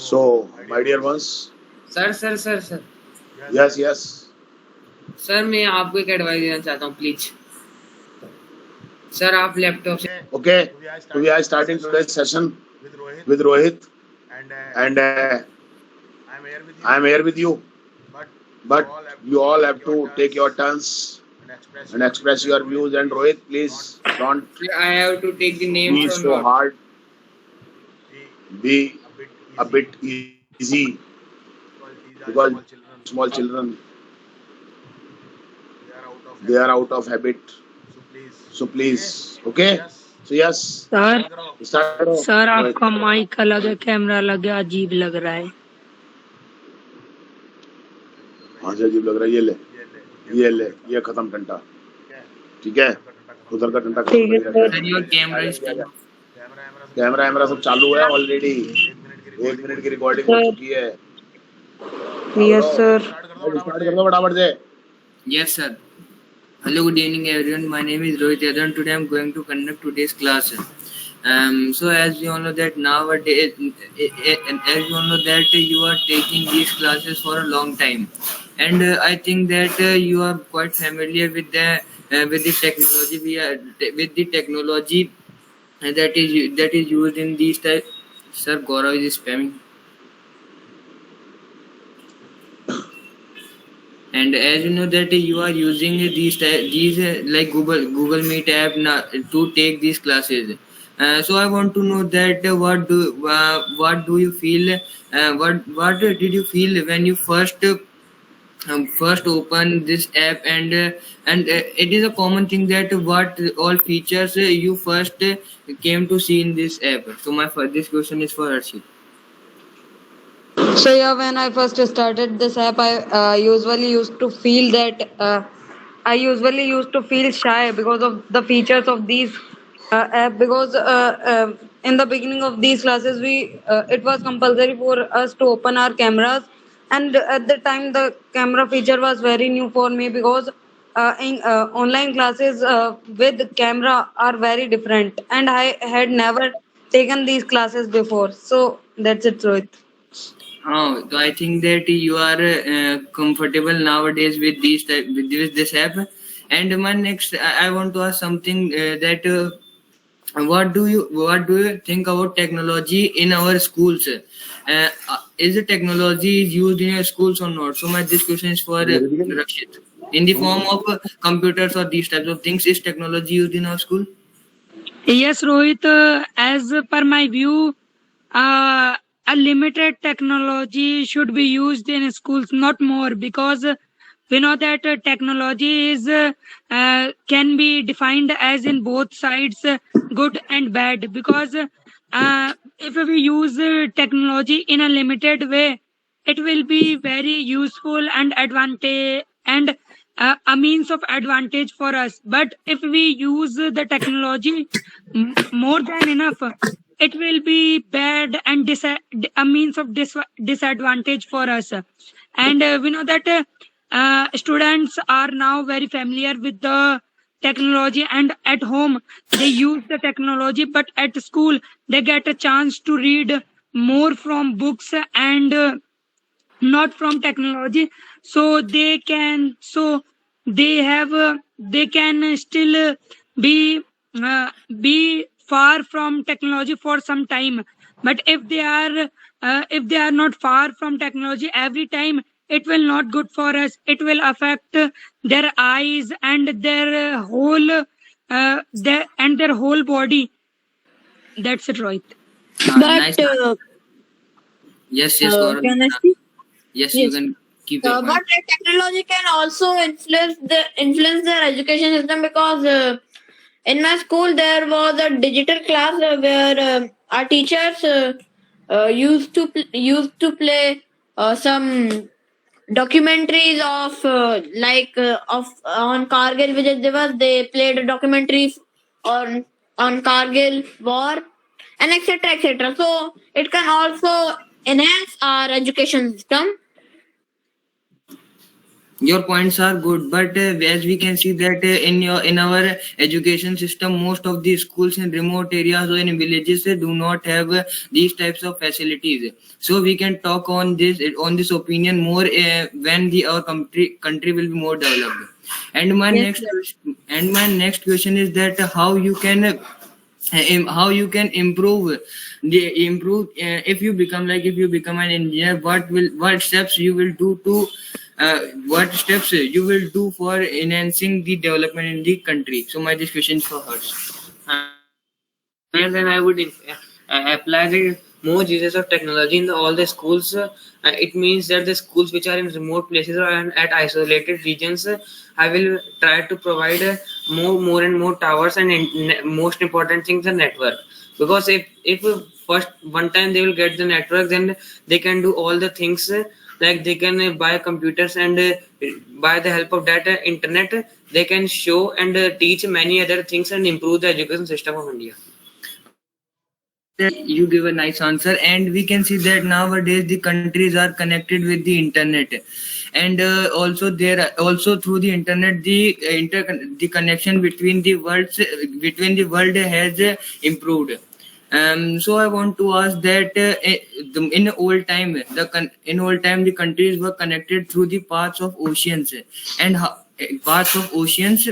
So, my dear ones, sir yes, yes. Sir मैं आपको एक एडवाइस देना चाहता हूँ प्लीज सर आप लैपटॉप से Okay, so we are starting today's session with Rohit, and I am here with you. But you all have to take your turns and express your views. And Rohit, please don't I have to take the names be or so not hard. Be a bit easy because these are small children. They are out of habit. So please, okay? So yes, sir start करो. Sir Rohit. आपका mic अलग है, camera अलग है, अजीब लग रहा है। हाँ से अजीब लग रहा है। ये ले ये खत्म टंटा, ठीक है। उधर का टंटा खत्म ठीक है कर दिया। Sir your camera is turn camera सब चालू है ऑलरेडी। 1 मिनट की रिकॉर्डिंग हो चुकी है। Yes sir. स्टार्ट कर दो फटाफट से। yes sir hello good evening everyone my name is Rohit Yadav and today I'm going to conduct today's class so as you all know that nowadays as you all know that you are taking these classes for a long time and I think that you are quite familiar with the technology with the technology that is used in these type. Sir Gaurav is spamming and as you know that you are using these like Google Meet app to take these classes so I want to know that what do you feel what did you feel when you first open this app and it is a common thing that what all features you first came to see in this app. So this question is for Harshit. So yeah, when I first started this app, I usually used to feel that I usually used to feel shy because of the features of these app. Because in the beginning of these classes, we it was compulsory for us to open our cameras, and at the time the camera feature was very new for me because in online classes with camera are very different, and I had never taken these classes before. So that's it, Rohit. Oh, so I think that you are comfortable nowadays with this app. And my next, I want to ask something that what do you think about technology in our schools? Is the technology used in your schools or not? So my this question is for Rakshit. In the form of computers or these types of things, is technology used in our school? Yes, Rohit, as per my view, a limited technology should be used in schools, not more, because we know that technology is can be defined as in both sides, good and bad. Because if we use technology in a limited way, it will be very useful and advantage and a means of advantage for us. But if we use the technology more than enough, it will be bad and a means of disadvantage for us. And we know that students are now very familiar with the technology, and at home they use the technology, but at school they get a chance to read more from books and not from technology. So they can still be far from technology for some time. But if they are not far from technology every time, it will not good for us. It will affect their eyes and their their whole body. That's it, right? Nice. But Yes, Gaurav. can I speak? Yes, you Yes. can keep your point. But technology can also influence their education system because in my school there was a digital class where our teachers used to play some documentaries of of on Kargil Vijay Diwas. They played documentaries on Kargil war and etc. So it can also enhance our education system. your points are good, but as we can see that in our education system, most of the schools in remote areas or in villages do not have these types of facilities. So we can talk on this opinion more when our country will be more developed. And my Yes, next sir. next question is that how you can improve if you become an engineer, what steps you will do to what steps you will do for enhancing the development in the country. So my this question is for hers. And then I would apply the more uses of technology in all the schools. It means that the schools which are in remote places or at isolated regions, I will try to provide more and more towers, and most important thing, the network. Because if first one time they will get the network, then they can do all the things. Like they can buy computers, and by the help of that internet, they can show and teach many other things and improve the education system of India. You give a nice answer, and we can see that nowadays the countries are connected with the internet, and also through the internet the connection between the world has improved. So I want to ask that in old time the countries were connected through the paths of oceans, and paths of oceans,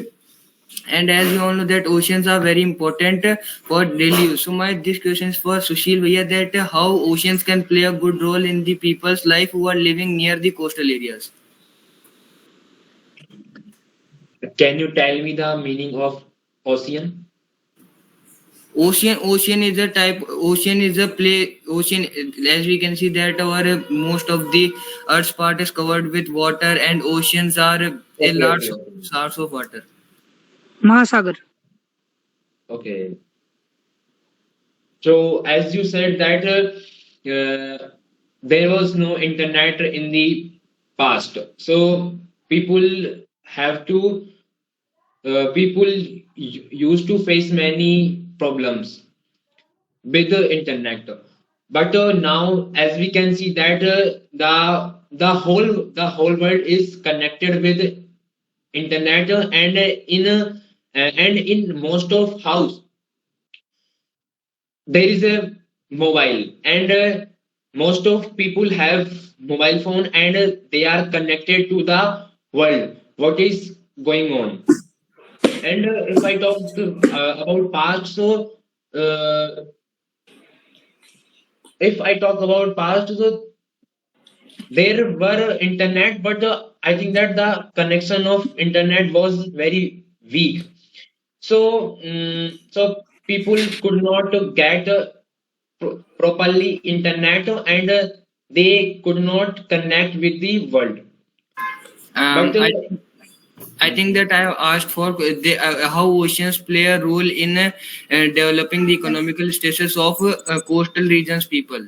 and as we all know that oceans are very important for daily use. So my this question is for Sushil Bhaiya, that how oceans can play a good role in the people's life who are living near the coastal areas. Can you tell me the meaning of ocean? Ocean is a type. Ocean, as we can see that our most of the Earth's part is covered with water, and oceans are a Okay, large okay, okay. source of water. Mahasagar. Okay. So as you said that there was no internet in the past, so people have to used to face many problems with the internet. But now, as we can see that the whole world is connected with internet, and in most of house there is a mobile, and most of people have mobile phone, and they are connected to the world what is going on. And if I talk about past, so uh, if I talk about past, so there were internet, but I think that the connection of internet was very weak. So so people could not get properly internet, and they could not connect with the world. Um, But I I think that I have asked for how oceans play a role in developing the economical status of coastal regions people.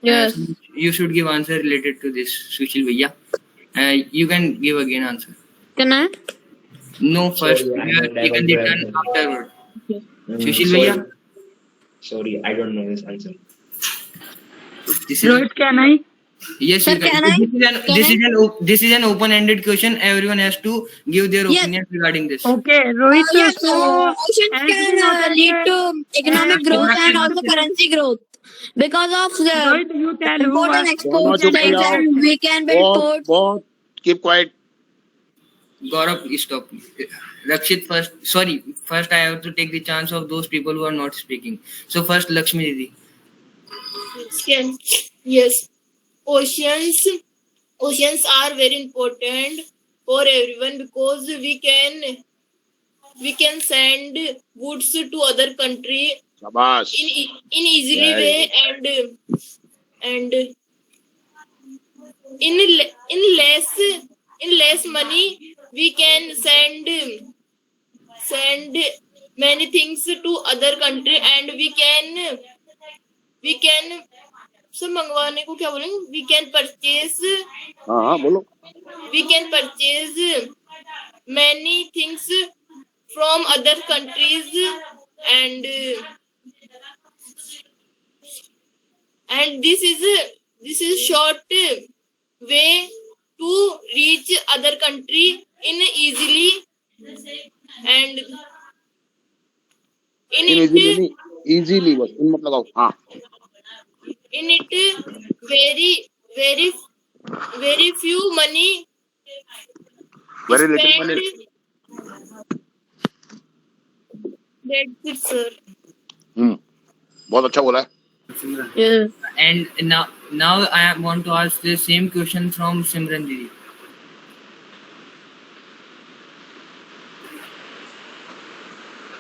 So Yes. you should give answer related to this, Sushil Bhaiya. You can give again answer. Can I? No, first sorry, you I'm have not able taken to the turn answer. afterward. Mm, Sushil sorry, Bhaiya, sorry, I don't know this answer. this is Rohit, can I? yes Sir, you can. can I? Can I? This is an open-ended question. Everyone has to give their Yes. opinion regarding this. Okay, Rohit. Yes. So, Oceans as we can know that, lead to economic growth and also uh, currency growth because of the Rohit, you tell who import and asked दोनों exports चुप हो things, जाओ. and we can build Both, ports. both, keep quiet. Gaurav, stop. Rakshit first. Sorry, first I have to take the chance of those people who are not speaking. So first, Lakshmi Didi. Can yes, oceans oceans are very important for everyone because we can send goods to other country शाबाश. in easily Very way, good. and in less money we can send many things to other country, and we can sir मंगवाने को क्या बोलेंगे, we can purchase many things from other countries, and and this is short way to reach other country in easily and in in it easily नहीं, easily बस इन मत लगाओ. हाँ. in it very very few money Very little spent. money. That's it, sir. बहुत अच्छा बोला है. Yes. And now I want to ask the same question from Simran Didi.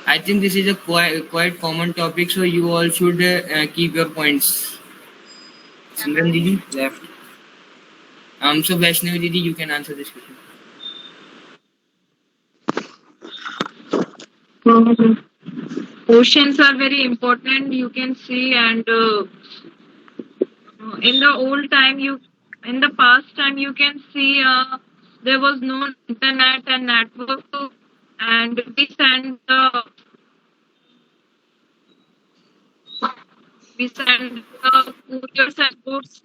I think this is a quite common topic, so you all should keep your points. Simran Didi left. So Vaishnavi Didi, you can answer this question. Oceans are very important, you can see, and in the old time, in the past time, you can see there was no internet and network, and we send couriers and goods.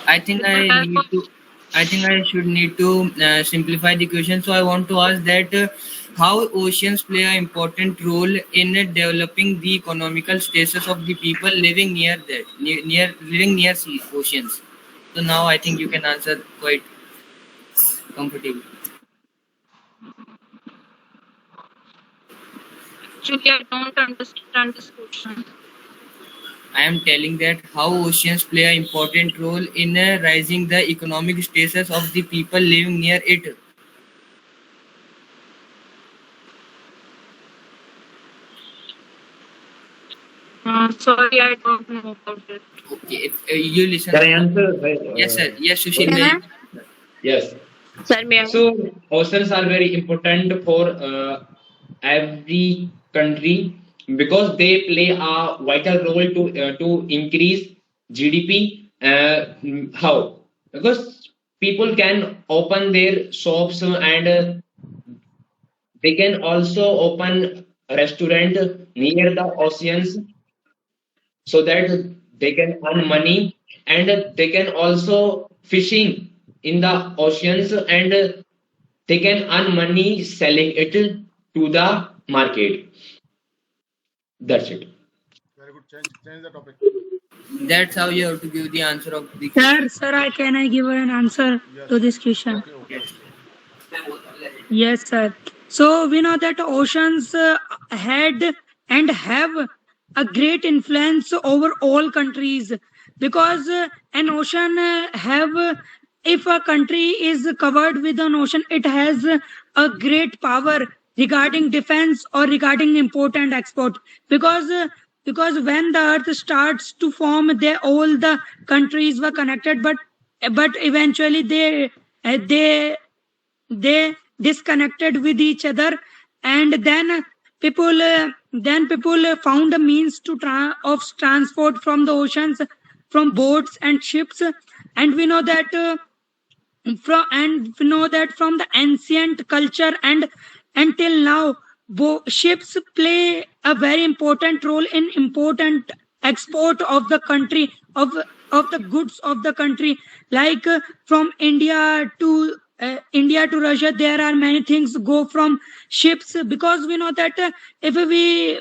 I think I should need to simplify the question. So I want to ask that how oceans play an important role in developing the economical status of the people living near oceans. So now I think you can answer quite comfortably. Actually, I don't understand this question. I am telling that how oceans play an important role in rising the economic status of the people living near it. Sorry, I don't know about it. Okay, if you listen. Can I answer? Yes, sir. Yes, Sushil. Can I? Yes. Sir, may I? So oceans are very important for every country because they play a vital role to increase GDP. How? Because people can open their shops and they can also open a restaurant near the oceans so that they can earn money, and they can also fishing in the oceans, and they can earn money selling it to the market. That's it. Very good. Change the topic. That's how you have to give the answer of the Sir, can I give an answer to this question? Yes, sir. So we know that oceans had and have a great influence over all countries because an ocean if a country is covered with an ocean, it has a great power regarding defense or regarding import and export because when the earth starts to form, all the countries were connected, but eventually they disconnected with each other, and then people found a means to of transport from the oceans, from boats and ships, and we know that from the ancient culture and until now, ships play a very important role in important export of the country of the goods of the country, like from India to Russia. There are many things go from ships because we know that if we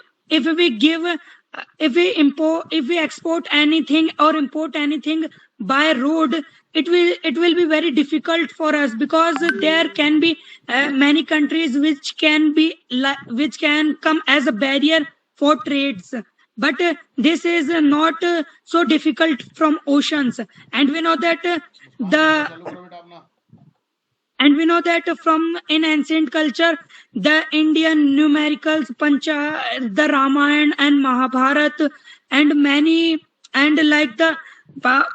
export anything or import anything by road, it will be very difficult for us because there can be many countries which can come as a barrier for trades, but this is not so difficult from oceans, and we know that from in ancient culture, the Indian numericals, the Ramayana and Mahabharata, and many, and like the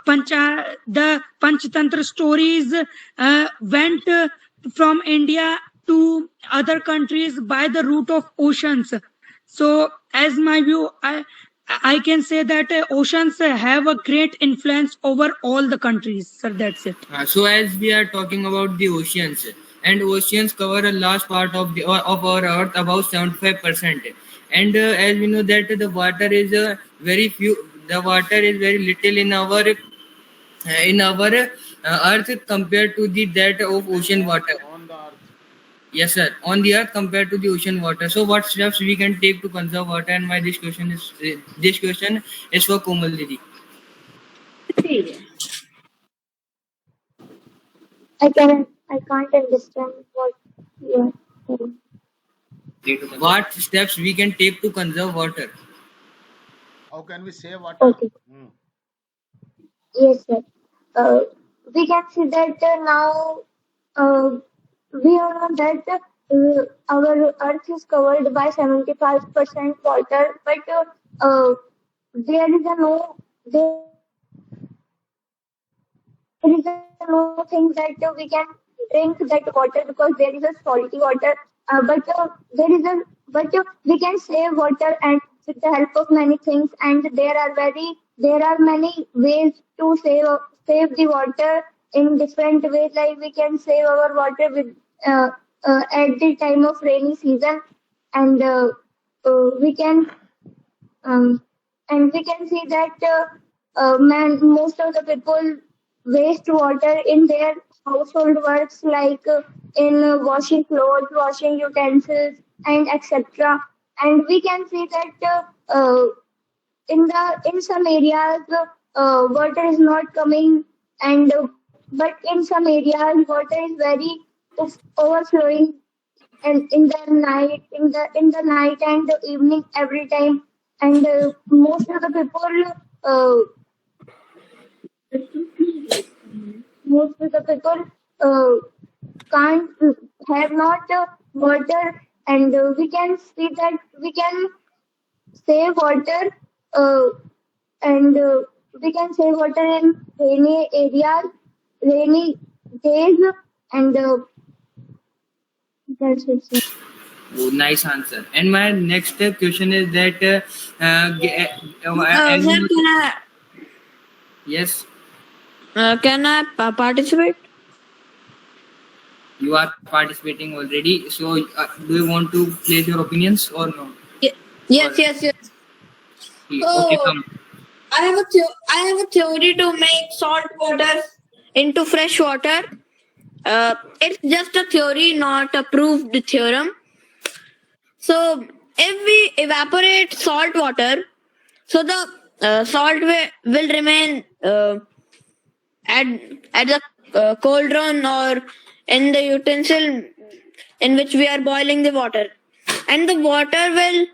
Panchatantra stories went from India to other countries by the route of oceans. So, as my view, I can say that oceans have a great influence over all the countries. Sir, that's it. So as we are talking about the oceans, and oceans cover a large part of our Earth, about 75%. And as we know that the water is very little in our in our earth compared to the that of ocean water? On the earth. Yes, sir. On the earth compared to the ocean water. So, what steps we can take to conserve water? And my this question is for Komal Didi. I can't understand what you are saying. What steps we can take to conserve water? How can we save water? Okay. Yes, sir. We can see that now we all know that our earth is covered by 75% water, but there is a no there is a no thing that we can drink that water because there is a salty water. But we can save water and with the help of many things, and there are many ways to save the water in different ways. Like we can save our water with at the time of rainy season, and we can and we can see that most of the people waste water in their household works, like in washing clothes, washing utensils, and etc. And we can see that in some areas water is not coming, and but in some areas water is very overflowing, and in the night and the evening every time, and most of the people can't have not water, and we can see that we can save water, and we can save water in rainy areas, rainy days, and that's it, sir. Oh, nice answer. And my next question is that Sir, yes, can I participate? you are participating already. So, do you want to place your opinions or no? Yes. Okay, So come. I have a theory to make salt water into fresh water. It's just a theory, not a proved theorem. So if we evaporate salt water, so the salt will remain at the cauldron or in the utensil in which we are boiling the water, and the water will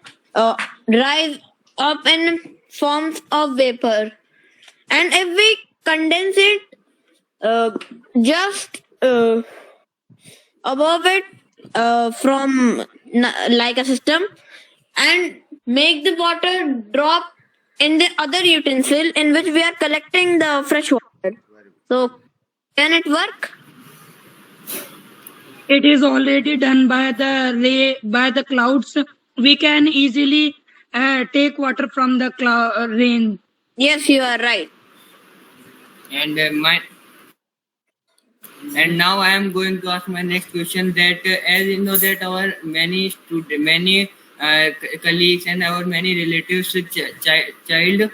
rise up in forms of vapor. And if we condense it just above it from like a system, and make the water drop in the other utensil in which we are collecting the fresh water. So can it work? It is already done by the clouds. We can easily take water from the rain. Yes, you are right. And and now I am going to ask my next question. That as you know that our many colleagues and our many relatives child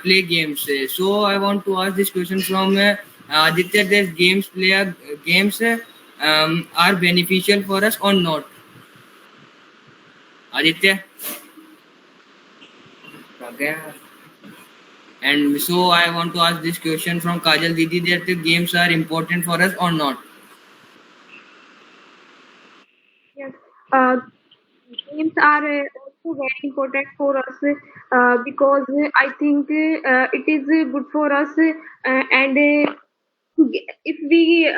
play games. So I want to ask this question from Aditya: that games are beneficial for us or not? Aditya. Okay. And so I want to ask this question from Kajal Didi: that the games are important for us or not? Yes, games are also very important for us because I think it is good for us, and if we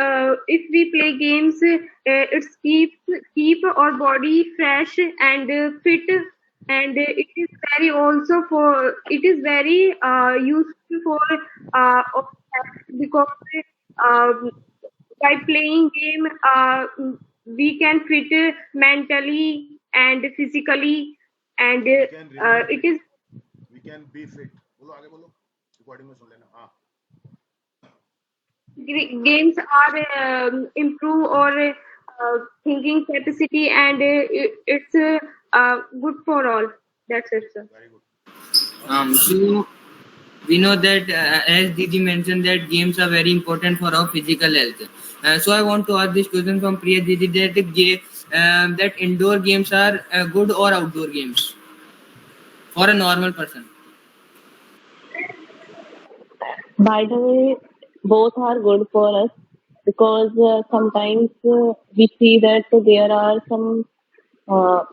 play games, it keep our body fresh and fit, and it is very useful for our health, because by playing game we can fit mentally and physically, and it is We can be fit. बोलो आगे बोलो. Recording में सुन लेना. हाँ. games are improve our thinking capacity, and it's good for all. That's it, sir. Very good. So we know that as Didi mentioned that games are very important for our physical health. So I want to ask this question from Priya Didi that that indoor games are good or outdoor games for a normal person. By the way, both are good for us because sometimes we see that there are uh,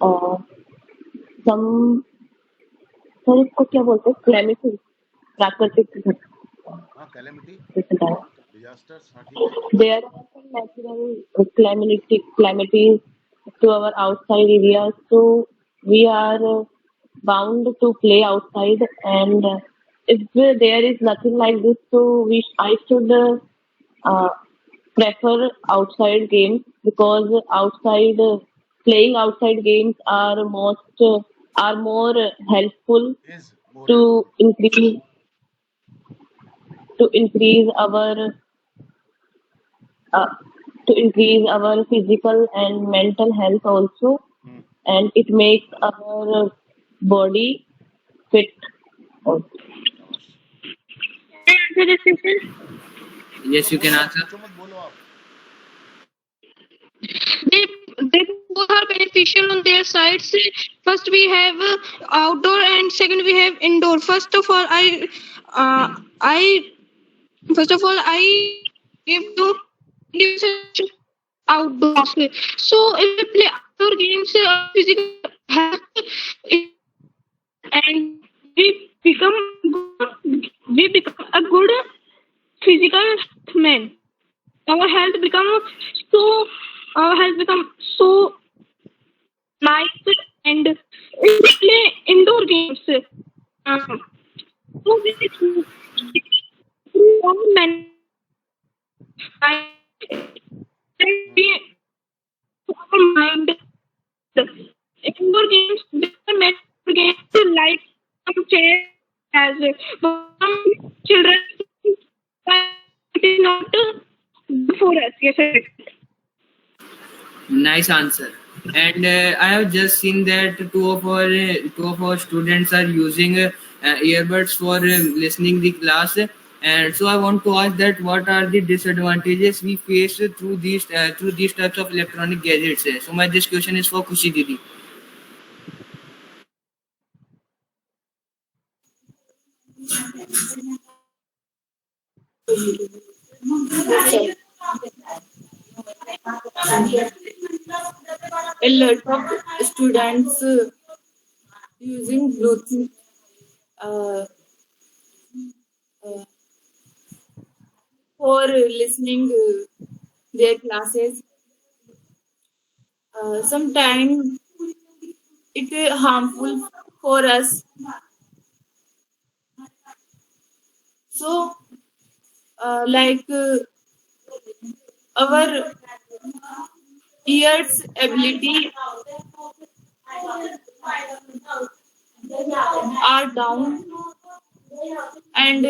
uh, some sir इसको क्या बोलते हैं calamity प्राकृतिक घटना there are some natural calamities to our outside areas so we are bound to play outside and if there is nothing like this so I should uh, prefer outside games because outside playing outside games are more helpful to increase to increase our uh, to increase our physical and mental health also and it makes our body fit also. Can I answer this question? Yes, you can answer. They both are beneficial on their sides. First we have outdoor and second we have indoor. I first of all I give to research outdoors. So if we play outdoor games, physical health, and become we become a good physical man. Our health become so our health become so nice and if we play indoor games so we all men we our mind indoor games they are meant for games like some chairs as some children it is not good for us yes sir. Nice answer. And I have just seen that two of our students are using earbuds for listening the class. And so I want to ask that what are the disadvantages we face through these types of electronic gadgets? So my this question is for Kushi Didi. A lot of students using Bluetooth uh, uh, for listening their classes. Sometimes it is harmful for us. So, like our ears ability are down and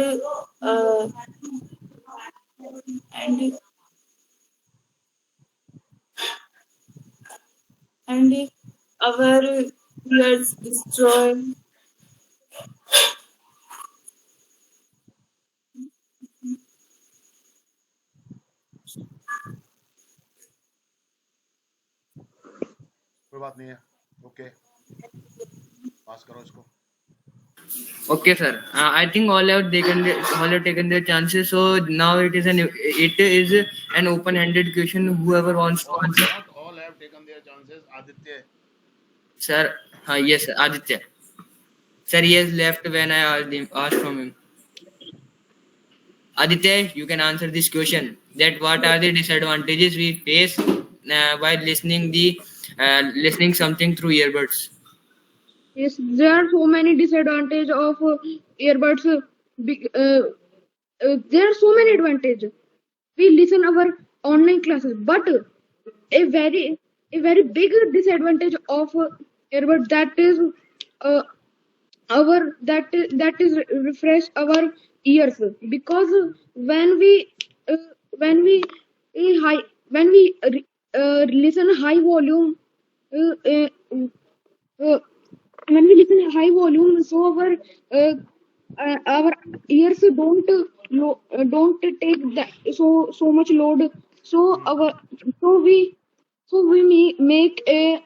and and our ears destroy. Okay, sir. I think all have taken their chances. So now it is an open-ended question. Whoever wants to answer. Not all have taken their chances. Aditya. Sir, yes, Aditya. Sir, he has left when I asked from him. Aditya, you can answer this question. That what are the disadvantages we face while listening something through earbuds? Yes, there are so many disadvantages of earbuds. There are so many advantages. We listen our online classes, but a very big disadvantage of earbuds that is uh, that is refresh our ears because uh, when we high when we listen high volume uh, uh, uh, when we listen high volume so our uh, our ears don't take so much load. So our so we make a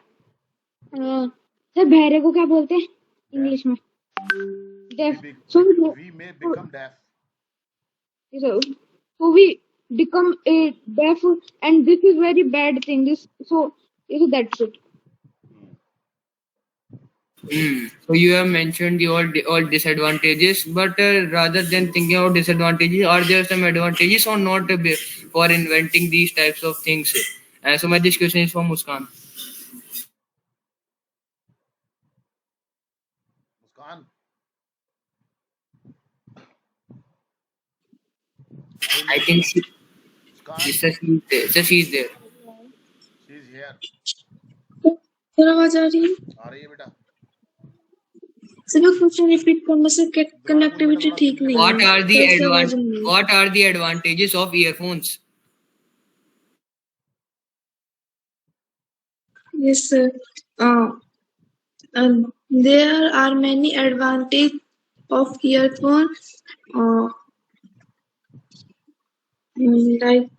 sir बहरे को क्या बोलते हैं English में deaf. So We may become deaf. so we become a deaf, and this is very bad thing. So that's it. So you have mentioned the all disadvantages, but rather than thinking about disadvantages, are there some advantages or not for inventing these types of things? So my this question is for Muskan. Muskan, I think she Muskan, she's there. she's here. Sir आवाज आ रही है आ रही है बेटा. Sir मैं question repeat करने से connectivity ठीक नहीं What है are the सर से आवाज नहीं है what are the advantages of earphones? yes sir there are many advantages of earphone like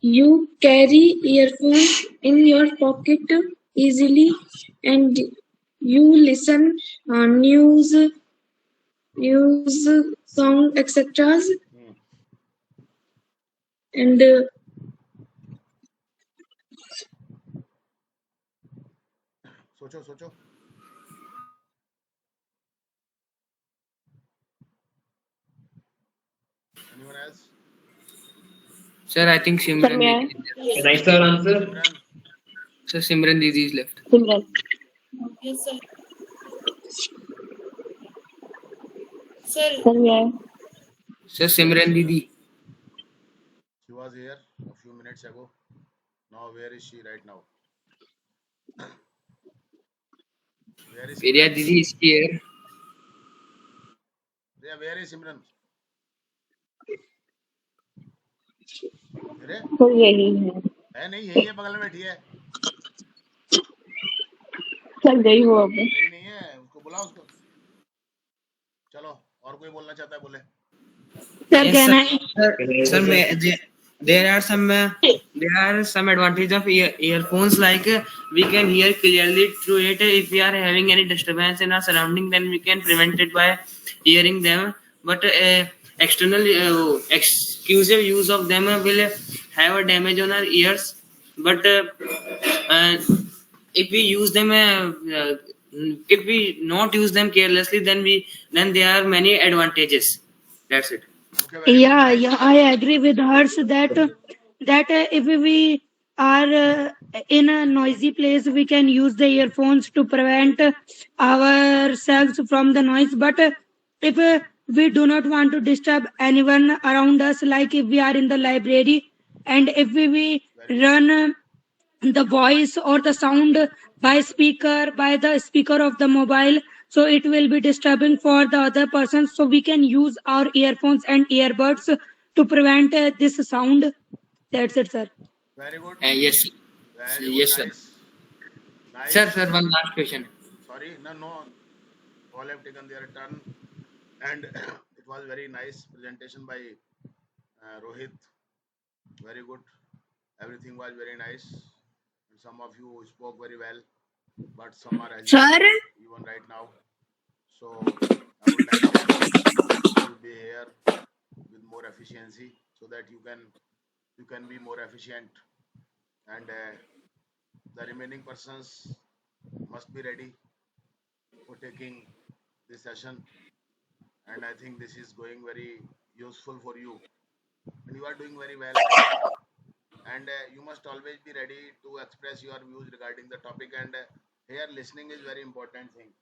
you carry earphone in your pocket easily and you listen news song etc and सोचो. Anyone else? Sir, I think Sir, Simran. may I? Can I sir answer? Simran, Sir, Simran Didi is left. Simran. Yes, sir. Sir, Sir, may I? Sir, Simran Didi. she was here a few minutes ago. Now where is she right now? Where is Priya Simran? Didi is here. Priya, where is Simran? अरे sir यही है नहीं यही है बगल में बैठी है. सर गई वो अब नहीं है उसको बुलाओ उसको. चलो और कोई बोलना चाहता है बोले. Sir, Yes, can sir. I? Sir, there are some advantages of earphones, like we can hear clearly through it. If we are having any disturbance in our surrounding, then we can prevent it by hearing them. But exclusive use of them will have a damage on our ears. But if we use them if we not use them carelessly, then there are many advantages. That's it. Okay, very good. Yeah, I agree with hers that if we are in a noisy place, we can use the earphones to prevent ourselves from the noise. But if we do not want to disturb anyone around us, like if we are in the library, and if we run the voice or the sound by the speaker of the mobile, so it will be disturbing for the other person, so we can use our earphones and earbuds to prevent this sound. That's it, sir. Very good. Yes. Very good. Yes, sir. Nice. Sir, one last question. Sorry, no. All have taken their turn, and it was very nice presentation by Rohit. Very good. Everything was very nice. And some of you spoke very well, but some are hesitating even right now. So I would like to be here with more efficiency, so that you can be more efficient, and the remaining persons must be ready for taking this session. And I think this is going very useful for you, and you are doing very well. And you must always be ready to express your views regarding the topic. And here listening is very important thing,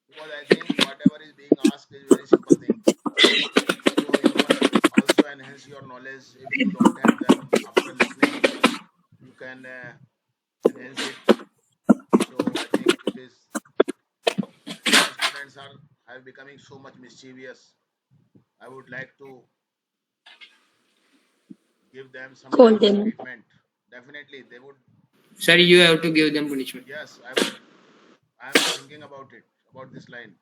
because I think whatever is being asked is very simple thing. So you must also enhance your knowledge. If you don't have them after listening, you can enhance it. So I think it is, students are becoming so much mischievous. I would like to give them some kind of treatment. Definitely, they would Sir, you have to give them punishment. Yes, I am thinking about it, about this line.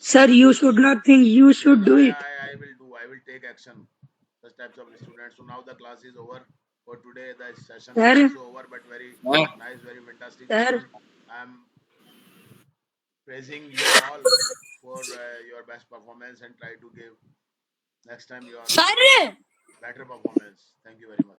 Sir, you should not think, you should do it. I will take action. Such types of students. So now the class is over for today. The session Sir. is also over, but very Ah. nice, very fantastic. Sir. I am praising you all for your best performance and try to give next time your Sir! better performance. Thank you very much.